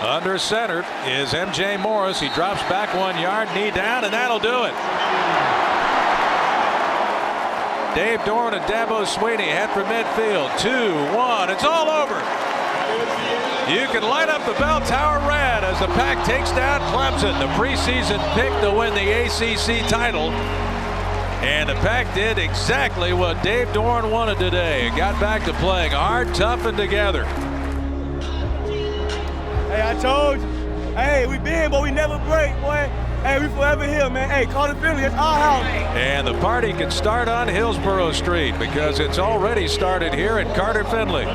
Under center is M.J. Morris. He drops back 1 yard, knee down, and that'll do it. Dave Doeren and Dabo Sweeney head for midfield. 2-1. It's all over. You can light up the bell tower red as the Pack takes down Clemson, the preseason pick to win the ACC title. And the Pack did exactly what Dave Doeren wanted today. Got back to playing hard, tough, and together. Hey, I told you. Hey, we been, but we never break, boy. Hey, we forever here, man. Hey, Carter Finley, it's our house. And the party can start on Hillsborough Street because it's already started here at Carter Finley.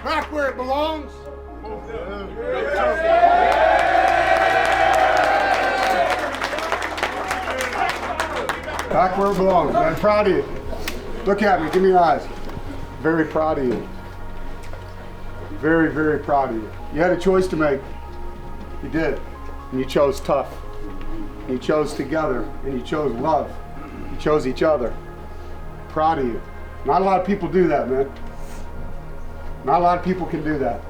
Back where it belongs. Back where it belongs, man. Proud of you. Look at me. Give me your eyes. Very proud of you. Very, very proud of you. You had a choice to make. You did. And you chose tough. And you chose together. And you chose love. You chose each other. Proud of you. Not a lot of people do that, man. Not a lot of people can do that.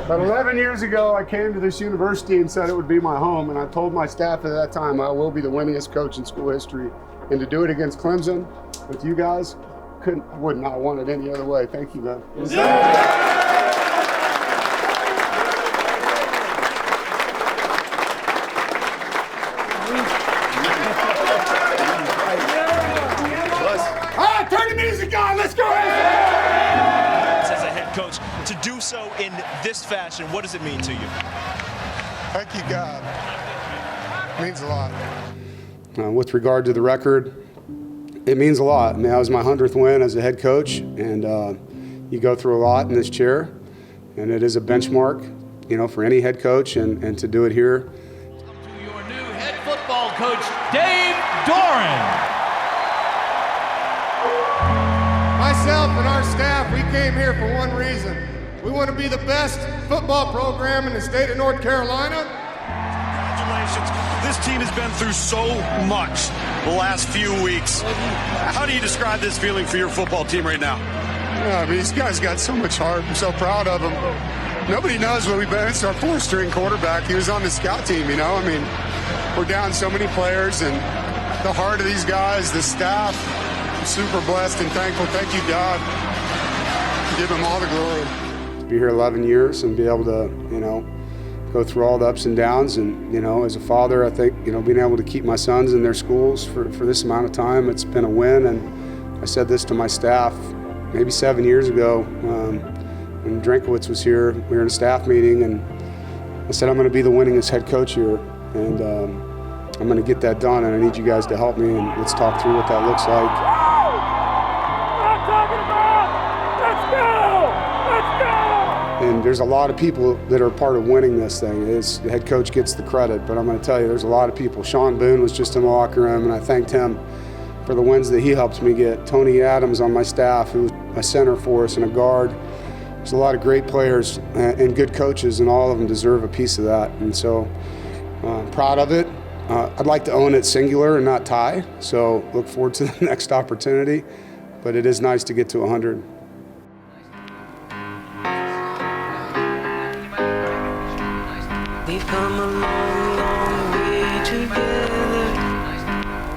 But 11 years ago, I came to this university and said it would be my home, and I told my staff at that time I will be the winningest coach in school history. And to do it against Clemson with you guys, would not want it any other way. Thank you, man. All right, turn the music on. Let's go. As a head coach, to do so in this fashion, what does it mean to you? Thank you, God. It means a lot. With regard to the record, it means a lot. I mean, that was my 100th win as a head coach, and you go through a lot in this chair, and it is a benchmark, you know, for any head coach, and to do it here. To your new head football coach, Dave Doeren. Myself and our staff, we came here for one reason. We want to be the best football program in the state of North Carolina. Congratulations. This team has been through so much the last few weeks. How do you describe this feeling for your football team right now? Yeah, I mean, these guys got so much heart. I'm so proud of them. Nobody knows what we've been. It's our fourth-string quarterback. He was on the scout team, you know. I mean, we're down so many players, and the heart of these guys, the staff, I'm super blessed and thankful. Thank you, God. Give him all the glory. To be here 11 years and be able to, you know, go through all the ups and downs, and, you know, as a father, I think, you know, being able to keep my sons in their schools for this amount of time, it's been a win. And I said this to my staff maybe 7 years ago when Drinkowitz was here. We were in a staff meeting, and I said, I'm going to be the winningest head coach here, and I'm going to get that done, and I need you guys to help me, and let's talk through what that looks like. And there's a lot of people that are part of winning this thing. The head coach gets the credit, but I'm going to tell you, there's a lot of people. Sean Boone was just in the locker room, and I thanked him for the wins that he helped me get. Tony Adams on my staff, who was a center for us and a guard. There's a lot of great players and good coaches, and all of them deserve a piece of that. And so, proud of it. I'd like to own it singular and not tie, so look forward to the next opportunity. But it is nice to get to 100. We've come a long, long way together,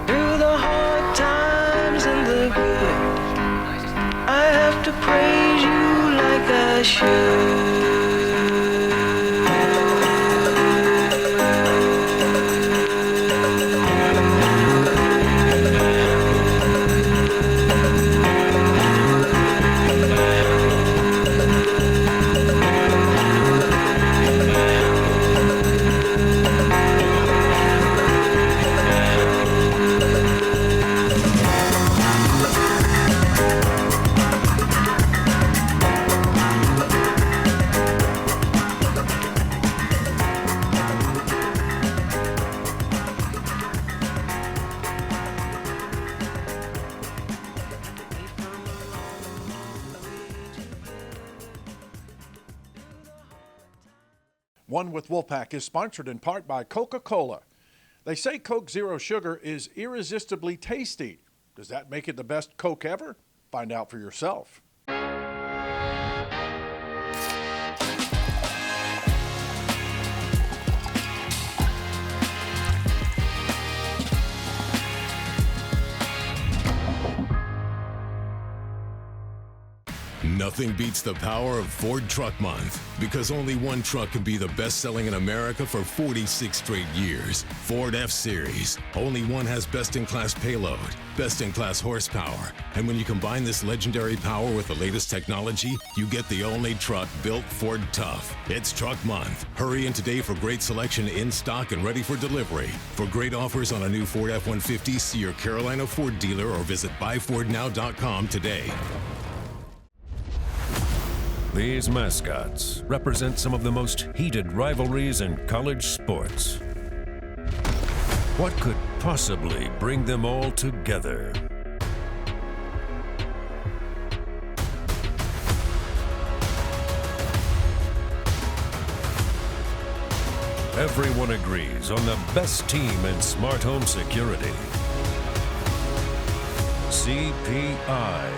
through the hard times and the good. I have to praise you like I should. One with Wolfpack is sponsored in part by Coca-Cola. They say Coke Zero Sugar is irresistibly tasty. Does that make it the best Coke ever? Find out for yourself. Nothing beats the power of Ford Truck Month, because only one truck can be the best-selling in America for 46 straight years. Ford F-Series. Only one has best-in-class payload, best-in-class horsepower, and when you combine this legendary power with the latest technology, you get the only truck built Ford tough. It's Truck Month. Hurry in today for great selection in stock and ready for delivery. For great offers on a new Ford F-150, see your Carolina Ford dealer or visit buyfordnow.com today. These mascots represent some of the most heated rivalries in college sports. What could possibly bring them all together? Everyone agrees on the best team in smart home security. CPI.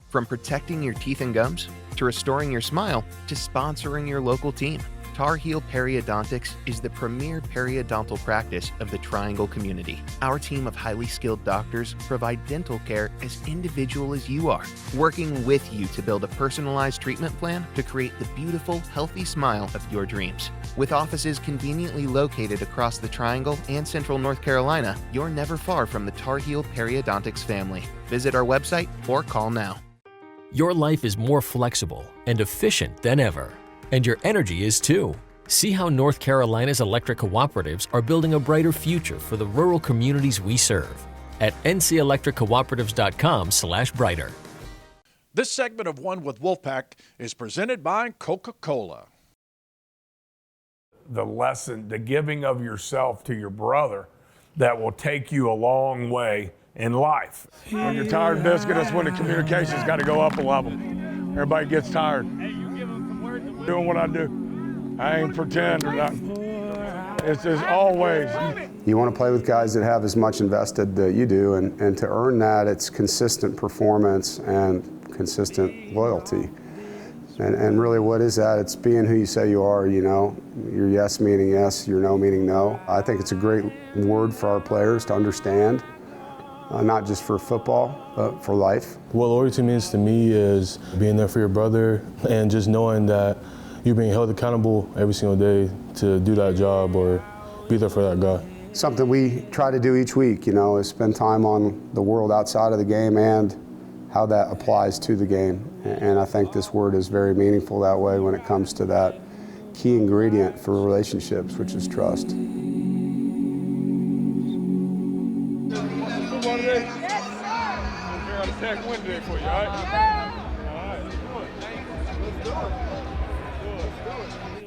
From protecting your teeth and gums, to restoring your smile, to sponsoring your local team, Tar Heel Periodontics is the premier periodontal practice of the Triangle community. Our team of highly skilled doctors provide dental care as individual as you are, working with you to build a personalized treatment plan to create the beautiful, healthy smile of your dreams. With offices conveniently located across the Triangle and Central North Carolina, you're never far from the Tar Heel Periodontics family. Visit our website or call now. Your life is more flexible and efficient than ever, and your energy is too. See how North Carolina's electric cooperatives are building a brighter future for the rural communities we serve at ncelectriccooperatives.com/brighter. This segment of One with Wolfpack is presented by Coca-Cola. The lesson, the giving of yourself to your brother, that will take you a long way in life. When you're tired of this, that's when the communication's got to go up a level. Everybody gets tired. Doing what I do. I ain't pretend or nothing. It's just always. You want to play with guys that have as much invested that you do, and to earn that, it's consistent performance and consistent loyalty. And really, what is that? It's being who you say you are, you know. Your yes meaning yes, your no meaning no. I think it's a great word for our players to understand. Not just for football, but for life. What loyalty means to me is being there for your brother and just knowing that you're being held accountable every single day to do that job or be there for that guy. Something we try to do each week, you know, is spend time on the world outside of the game and how that applies to the game. And I think this word is very meaningful that way when it comes to that key ingredient for relationships, which is trust. For you, all right?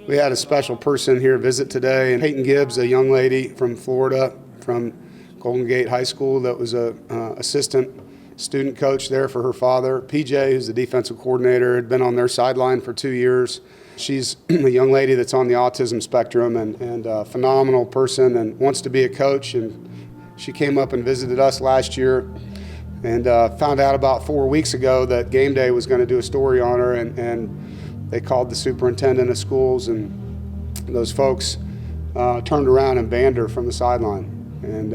We had a special person here visit today, and Peyton Gibbs, a young lady from Florida, from Golden Gate High School, that was a assistant student coach there for her father. PJ, who's the defensive coordinator, had been on their sideline for 2 years. She's a young lady that's on the autism spectrum and a phenomenal person and wants to be a coach. And she came up and visited us last year. And found out about 4 weeks ago that Game Day was going to do a story on her, and they called the superintendent of schools, and those folks turned around and banned her from the sideline. And,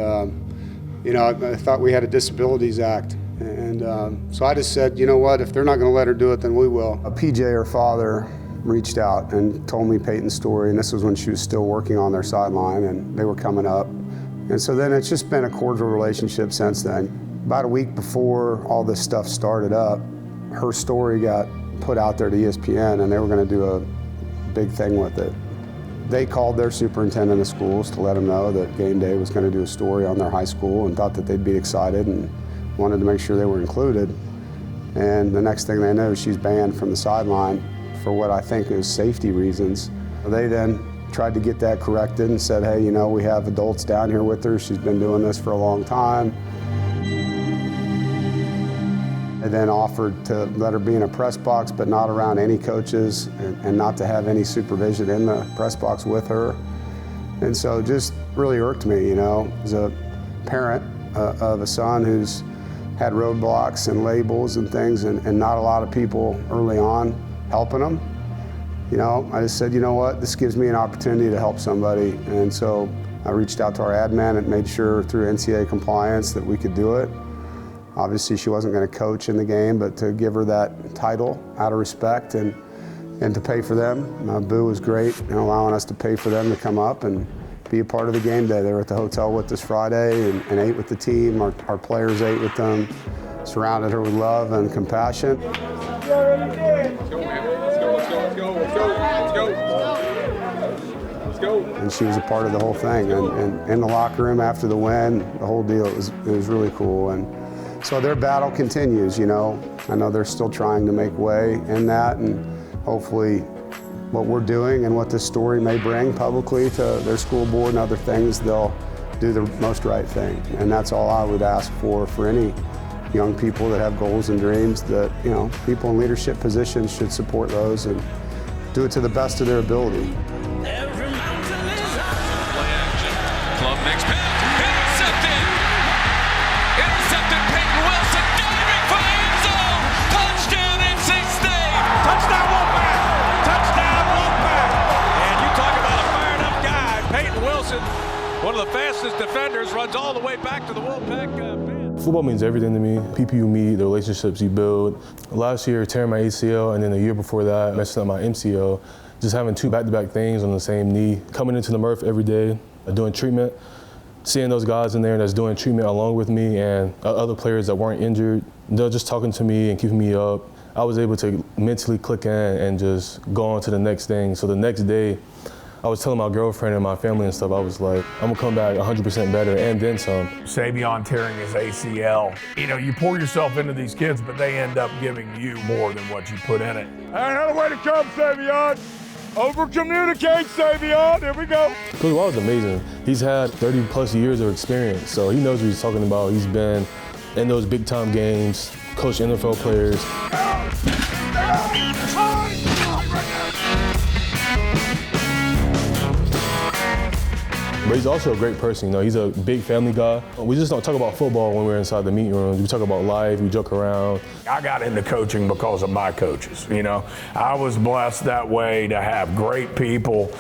you know, I thought we had a Disabilities Act. And so I just said, you know what, if they're not going to let her do it, then we will. PJ, her father, reached out and told me Peyton's story, and this was when she was still working on their sideline, and they were coming up. And so then it's just been a cordial relationship since then. About a week before all this stuff started up, her story got put out there to ESPN, and they were going to do a big thing with it. They called their superintendent of schools to let them know that Game Day was going to do a story on their high school and thought that they'd be excited and wanted to make sure they were included. And the next thing they know, she's banned from the sideline for what I think is safety reasons. They then tried to get that corrected and said, hey, you know, we have adults down here with her. She's been doing this for a long time. I then offered to let her be in a press box, but not around any coaches, and not to have any supervision in the press box with her. And so it just really irked me, you know, as a parent of a son who's had roadblocks and labels and things, and not a lot of people early on helping him. You know, I just said, you know what, this gives me an opportunity to help somebody. And so I reached out to our admin and made sure through NCAA compliance that we could do it. Obviously, she wasn't going to coach in the game, but to give her that title out of respect and to pay for them. Boo was great in allowing us to pay for them to come up and be a part of the game day. They were at the hotel with us Friday and ate with the team. Our players ate with them, surrounded her with love and compassion. Let's go, man. Let's go. And she was a part of the whole thing. And in the locker room after the win, the whole deal, it was really cool. And so their battle continues, you know. I know they're still trying to make way in that, and hopefully what we're doing and what this story may bring publicly to their school board and other things, they'll do the most right thing. And that's all I would ask for any young people that have goals and dreams, that, you know, people in leadership positions should support those and do it to the best of their ability. Club makes pass. Intercepted. Peyton Wilson diving for the end zone. Touchdown NC State. Touchdown Wolfpack. Touchdown Wolfpack. And you talk about a fired up guy. Peyton Wilson, one of the fastest defenders, runs all the way back to the Wolfpack bench. Football means everything to me. People you meet, the relationships you build. Last year, tearing my ACL, and then the year before that, messing up my MCL. Just having 2 back-to-back things on the same knee. Coming into the Murph every day, doing treatment. Seeing those guys in there that's doing treatment along with me, and other players that weren't injured, they're just talking to me and keeping me up. I was able to mentally click in and just go on to the next thing. So the next day, I was telling my girlfriend and my family and stuff, I was like, I'm gonna come back 100% better and then some. Savion tearing his ACL. You know, you pour yourself into these kids, but they end up giving you more than what you put in it. Another way to come, Savion. Over-communicate, Savion. Here we go. Coach Wall is amazing. He's had 30 plus years of experience, so he knows what he's talking about. He's been in those big time games, coached NFL players. But he's also a great person, you know, he's a big family guy. We just don't talk about football when we're inside the meeting rooms. We talk about life, we joke around. I got into coaching because of my coaches, you know. I was blessed that way to have great people,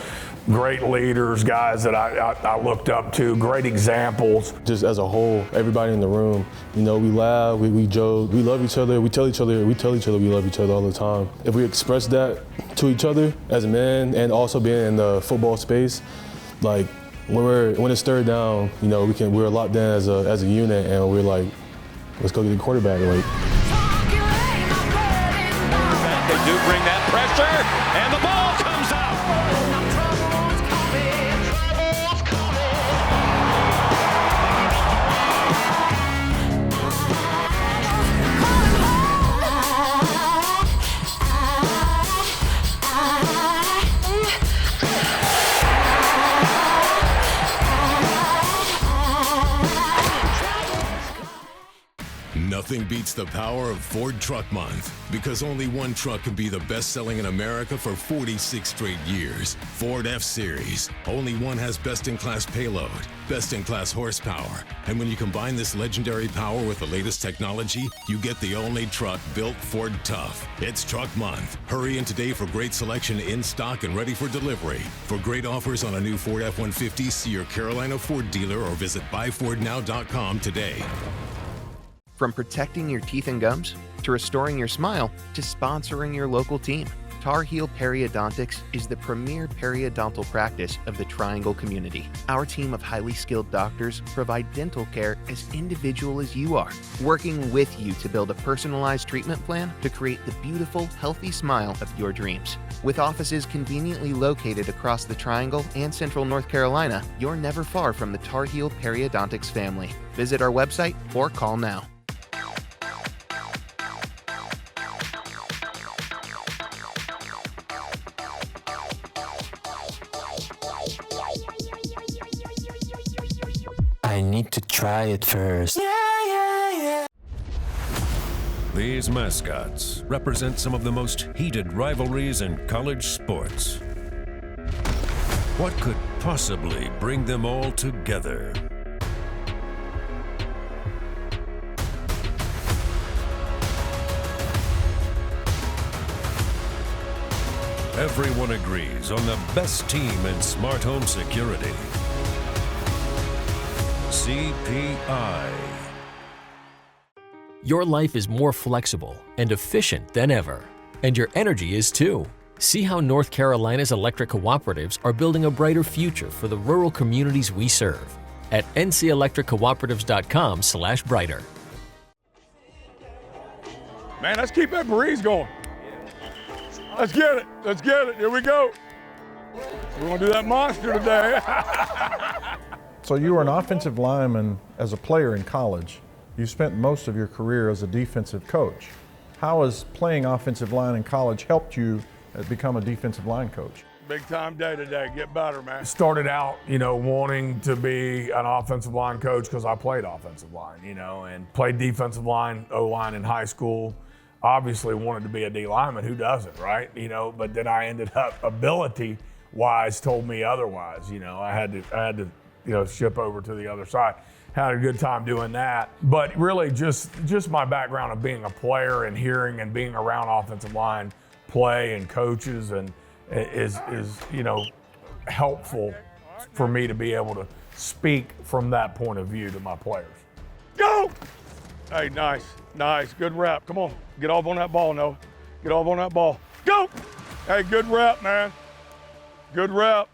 great leaders, guys that I looked up to, great examples. Just as a whole, everybody in the room, you know, we laugh, we joke, we love each other, we tell each other we love each other all the time. If we express that to each other as men and also being in the football space, like, when it's third down, you know, we're locked in as a unit, and we're like, let's go get the quarterback. Like, They do bring that pressure, and the ball comes out. Nothing beats the power of Ford Truck Month, because only one truck can be the best-selling in America for 46 straight years. Ford F-Series. Only one has best-in-class payload, best-in-class horsepower, and when you combine this legendary power with the latest technology, you get the only truck built Ford tough. It's Truck Month. Hurry in today for great selection in stock and ready for delivery. For great offers on a new Ford F-150, see your Carolina Ford dealer or visit buyfordnow.com today. From protecting your teeth and gums, to restoring your smile, to sponsoring your local team, Tar Heel Periodontics is the premier periodontal practice of the Triangle community. Our team of highly skilled doctors provide dental care as individual as you are, working with you to build a personalized treatment plan to create the beautiful, healthy smile of your dreams. With offices conveniently located across the Triangle and Central North Carolina, you're never far from the Tar Heel Periodontics family. Visit our website or call now. I need to try it first. These mascots represent some of the most heated rivalries in college sports. What could possibly bring them all together? Everyone agrees on the best team in smart home security. CPI. Your life is more flexible and efficient than ever, and your energy is too. See how North Carolina's electric cooperatives are building a brighter future for the rural communities we serve at ncelectriccooperatives.com/brighter. Man, let's keep that breeze going. Let's get it. Let's get it. Here we go. We're going to do that monster today. So you were an offensive lineman as a player in college. You spent most of your career as a defensive coach. How has playing offensive line in college helped you become a defensive line coach? Big time day today. Get better, man. Started out, wanting to be an offensive line coach because I played offensive line, and played defensive line, O-line in high school. Obviously wanted to be a D lineman. Who doesn't, right? But then I ended up, ability-wise, told me otherwise. I had to ship over to the other side. Had a good time doing that. But really just my background of being a player and hearing and being around offensive line play and coaches and is helpful for me to be able to speak from that point of view to my players. Go! Hey, nice. Good rep. Come on. Get off on that ball, Noah. Get off on that ball. Go! Hey, good rep, man. Good rep.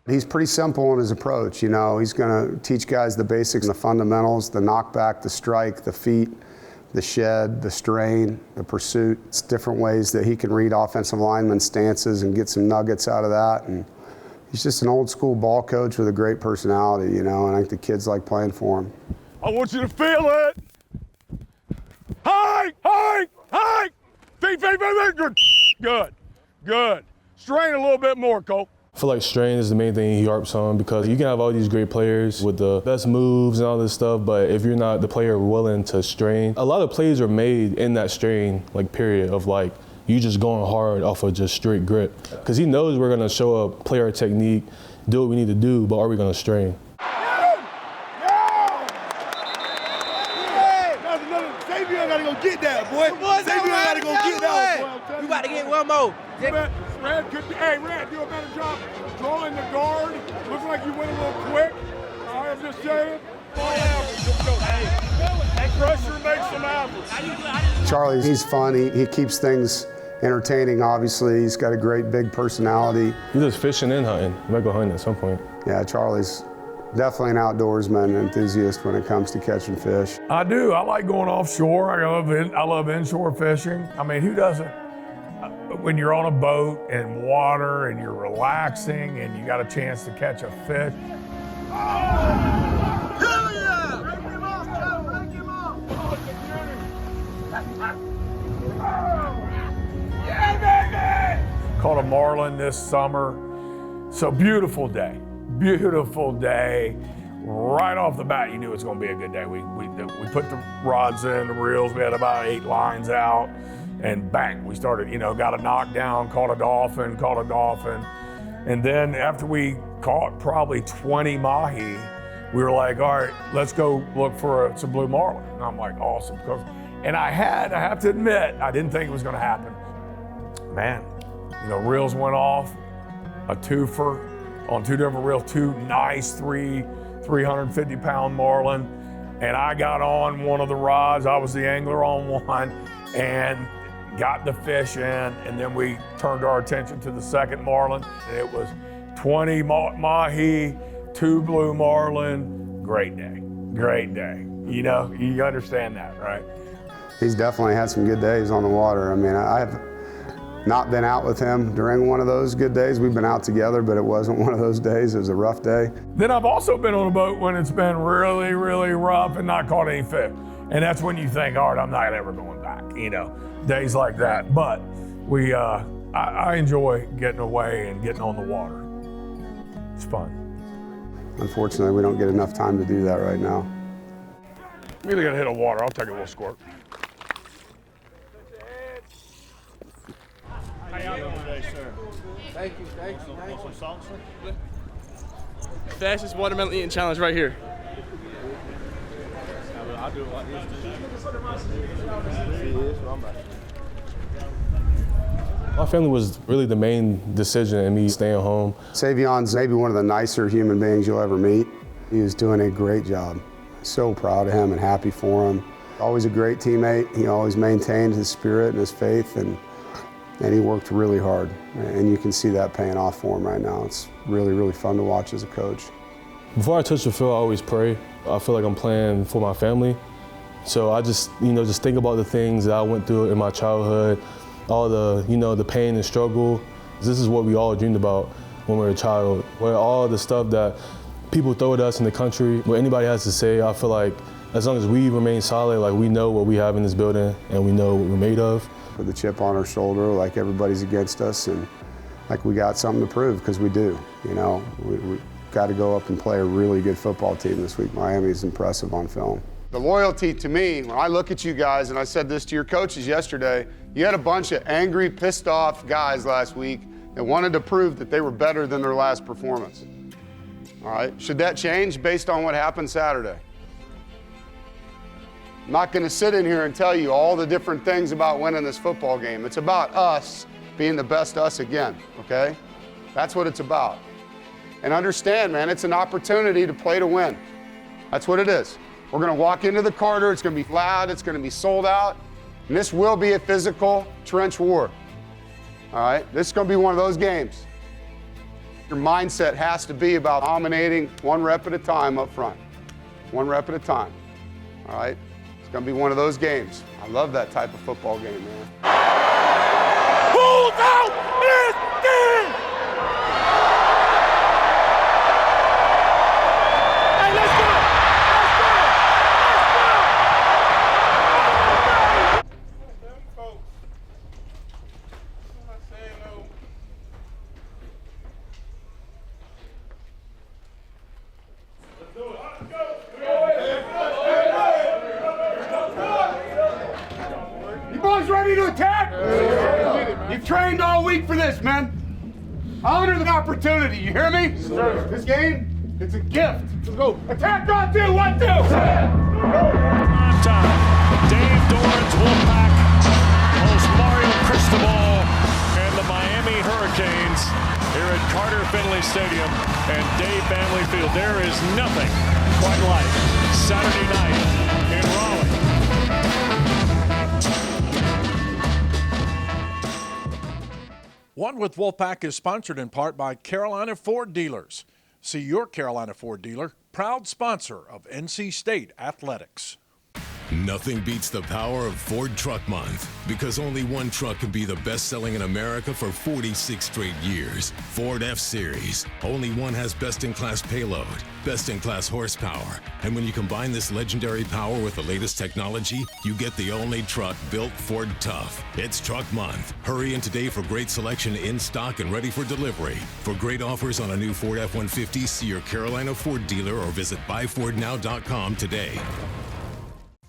He's pretty simple in his approach. He's going to teach guys the basics, the fundamentals, the knockback, the strike, the feet, the shed, the strain, the pursuit. It's different ways that he can read offensive lineman stances and get some nuggets out of that. And he's just an old school ball coach with a great personality, and I think the kids like playing for him. I want you to feel it. High. Feet. Good. Strain a little bit more, Cole. I feel like strain is the main thing he harps on, because you can have all these great players with the best moves and all this stuff, but if you're not the player willing to strain, a lot of plays are made in that strain, period, of you just going hard off of just straight grit. Because he knows we're gonna show up, play our technique, do what we need to do, but are we gonna strain? Get that, boy. Xavier gotta go get that, boy. You about to get one more. Red, do a better job drawing the guard. Looks like you went a little quick. All right, I'm just saying. Pressure makes them average. Charlie, he's fun. He keeps things entertaining, obviously. He's got a great big personality. He does fishing and hunting. He might go hunting at some point. Yeah, Charlie's definitely an outdoorsman, an enthusiast when it comes to catching fish. I do. I like going offshore. I love inshore fishing. I mean, who doesn't? When you're on a boat and water and you're relaxing and you got a chance to catch a fish. Hell yeah! Break him off. Yeah, baby! Caught a marlin this summer. So beautiful day. Right off the bat, you knew it was going to be a good day. We put the rods in, the reels. We had about 8 lines out, and bang, we started. Got a knockdown, caught a dolphin, and then after we caught probably 20 mahi, we were like, all right, let's go look for some blue marlin. And I'm like, awesome, and I have to admit, I didn't think it was going to happen. Man, reels went off, a twofer on 2 different reels, 2 nice 350-pound marlin, and I got on one of the rods. I was the angler on one and got the fish in, and then we turned our attention to the second marlin, and it was 20 mahi, 2 blue marlin. Great day. You understand that, right? He's definitely had some good days on the water. I mean, I have not been out with him during one of those good days. We've been out together, but it wasn't one of those days. It was a rough day. Then I've also been on a boat when it's been really, really rough and not caught any fish. And that's when you think, all right, I'm not ever going back, days like that. But I enjoy getting away and getting on the water. It's fun. Unfortunately, we don't get enough time to do that right now. I'm either gonna hit a water. I'll take a little squirt. How y'all doing today, sir? Thank you. Want some salt, sir? Fastest watermelon eating challenge right here. I'll do it like this, My family was really the main decision in me staying home. Savion's maybe one of the nicer human beings you'll ever meet. He was doing a great job. So proud of him and happy for him. Always a great teammate. He always maintained his spirit and his faith, and he worked really hard. And you can see that paying off for him right now. It's really, really fun to watch as a coach. Before I touch the field, I always pray. I feel like I'm playing for my family. So I just think about the things that I went through in my childhood, all the, the pain and struggle. This is what we all dreamed about when we were a child. Where all the stuff that people throw at us in the country, what anybody has to say, I feel like as long as we remain solid, like we know what we have in this building and we know what we're made of. With the chip on our shoulder, like everybody's against us, and like we got something to prove, because we do. We got to go up and play a really good football team this week. Miami's impressive on film. The loyalty to me, when I look at you guys, and I said this to your coaches yesterday, you had a bunch of angry, pissed off guys last week that wanted to prove that they were better than their last performance. All right, should that change based on what happened Saturday? I'm not going to sit in here and tell you all the different things about winning this football game. It's about us being the best us again, okay? That's what it's about. And understand, man, it's an opportunity to play to win. That's what it is. We're going to walk into the Carter. It's going to be loud. It's going to be sold out. And this will be a physical trench war. All right? This is going to be one of those games. Your mindset has to be about dominating one rep at a time up front. One rep at a time. All right? It's going to be one of those games. I love that type of football game, man. Who's out this game? Hey, let's go! You boys ready to attack? You've trained all week for this, man. Honor the opportunity, you hear me? This game, it's a gift. Let's go. Attack on 2, 1, 2. Time. Dave Doeren's Wolfpack hosts Mario Cristobal and the Miami Hurricanes here at Carter Finley Stadium and Dave Family Field. There is nothing quite like Saturday night in Raleigh. One with Wolfpack is sponsored in part by Carolina Ford Dealers. See your Carolina Ford dealer, proud sponsor of NC State Athletics. Nothing beats the power of Ford Truck Month, because only one truck can be the best-selling in America for 46 straight years. Ford F-Series. Only one has best-in-class payload, best-in-class horsepower. And when you combine this legendary power with the latest technology, you get the only truck built Ford tough. It's Truck Month. Hurry in today for great selection in stock and ready for delivery. For great offers on a new Ford F-150, see your Carolina Ford dealer or visit buyfordnow.com today.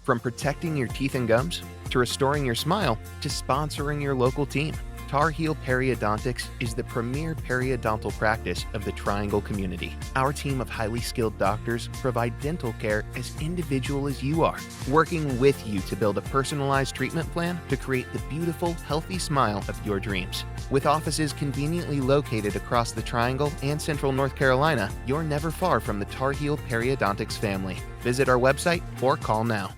From protecting your teeth and gums, to restoring your smile, to sponsoring your local team, Tar Heel Periodontics is the premier periodontal practice of the Triangle community. Our team of highly skilled doctors provide dental care as individual as you are, working with you to build a personalized treatment plan to create the beautiful, healthy smile of your dreams. With offices conveniently located across the Triangle and Central North Carolina, you're never far from the Tar Heel Periodontics family. Visit our website or call now.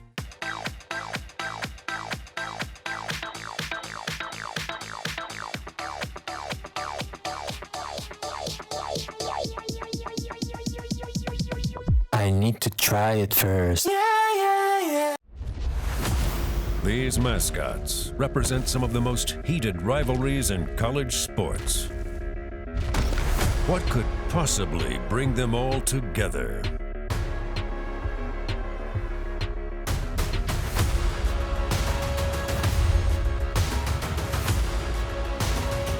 I need to try it first. These mascots represent some of the most heated rivalries in college sports. What could possibly bring them all together?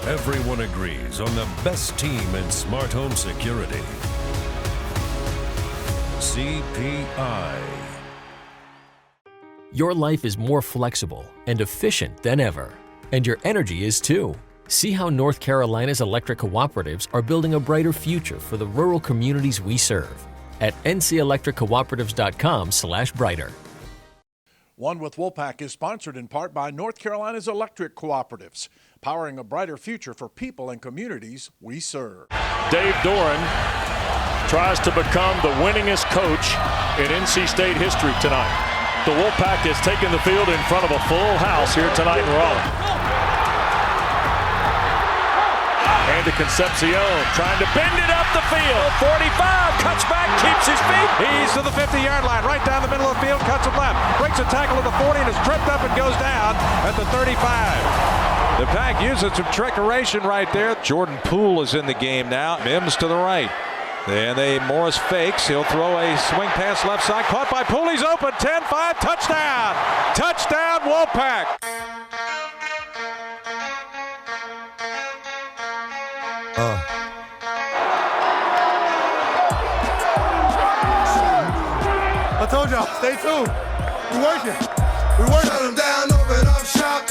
Everyone agrees on the best team in smart home security. CPI. Your life is more flexible and efficient than ever, and your energy is too. See how North Carolina's electric cooperatives are building a brighter future for the rural communities we serve at ncelectriccooperatives.com/brighter. One with Wolfpack is sponsored in part by North Carolina's electric cooperatives, powering a brighter future for people and communities we serve. Dave Doeren tries to become the winningest coach in NC State history tonight. The Wolfpack has taken the field in front of a full house here tonight in Raleigh. And to Concepcion, trying to bend it up the field. 45, cuts back, keeps his feet. He's to the 50-yard line, right down the middle of the field, cuts it left, breaks a tackle at the 40 and is tripped up and goes down at the 35. The Pack using some trickeration right there. Jordan Poole is in the game now. Mims to the right. And Morris fakes. He'll throw a swing pass left side. Caught by Poole. He's open. 10-5. Touchdown. Touchdown, Wolfpack. I told y'all, stay tuned. We're working. Shut them down, open up shop.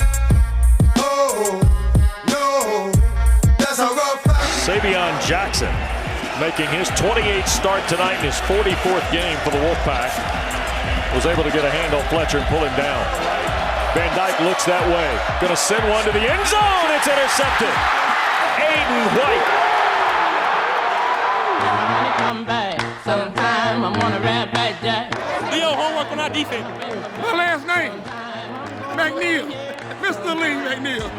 Oh, no. That's how rough. Savion Jackson making his 28th start tonight in his 44th game for the Wolfpack. Was able to get a hand on Fletcher and pull him down. Van Dyke looks that way. Going to send one to the end zone. It's intercepted. Aiden White. Come back. Sometime I'm on a rap back jack. Do your homework on our defense. My last name, McNeil. Mr. Lee McNeil.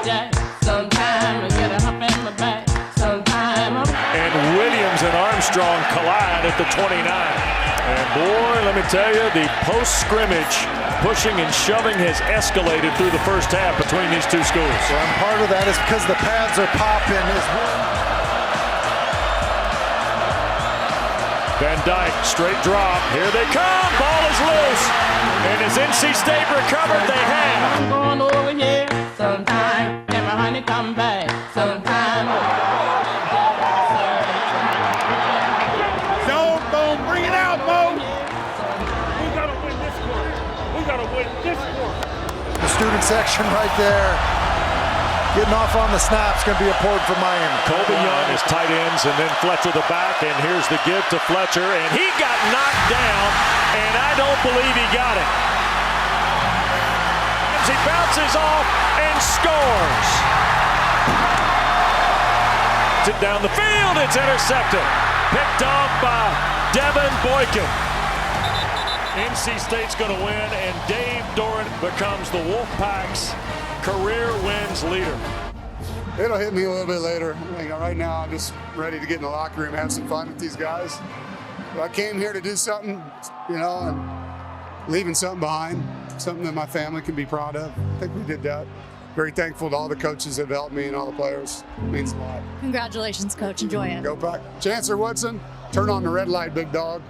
Jack. Sometime I get a hump in my back. Sometime I'm... And Williams and Armstrong collide at the 29. And boy, let me tell you, the post-scrimmage pushing and shoving has escalated through the first half between these two schools. Well, and part of that is because the pads are popping as well. Van Dyke, straight drop. Here they come. Ball is loose. And as NC State recovered, they have. I'm going over here. Sometime, and my honey come back. Sometime. So, don't bring it out, Mo. We gotta win this quarter. We gotta win this quarter. The student section right there. Getting off on the snap's going to be important for Miami. Colby Young is tight ends, and then Fletcher the back, and here's the give to Fletcher, and he got knocked down, and I don't believe he got it. He bounces off and scores. It's down the field, it's intercepted. Picked off by Devin Boykin. NC State's going to win, and Dave Doeren becomes the Wolfpack's career wins leader. It'll hit me a little bit later. Right now, I'm just ready to get in the locker room, have some fun with these guys. But I came here to do something, and leaving something behind, something that my family can be proud of. I think we did that. Very thankful to all the coaches that have helped me and all the players. It means a lot. Congratulations, Coach. Enjoy it. Go back. Chancellor Woodson, turn on the red light, big dog.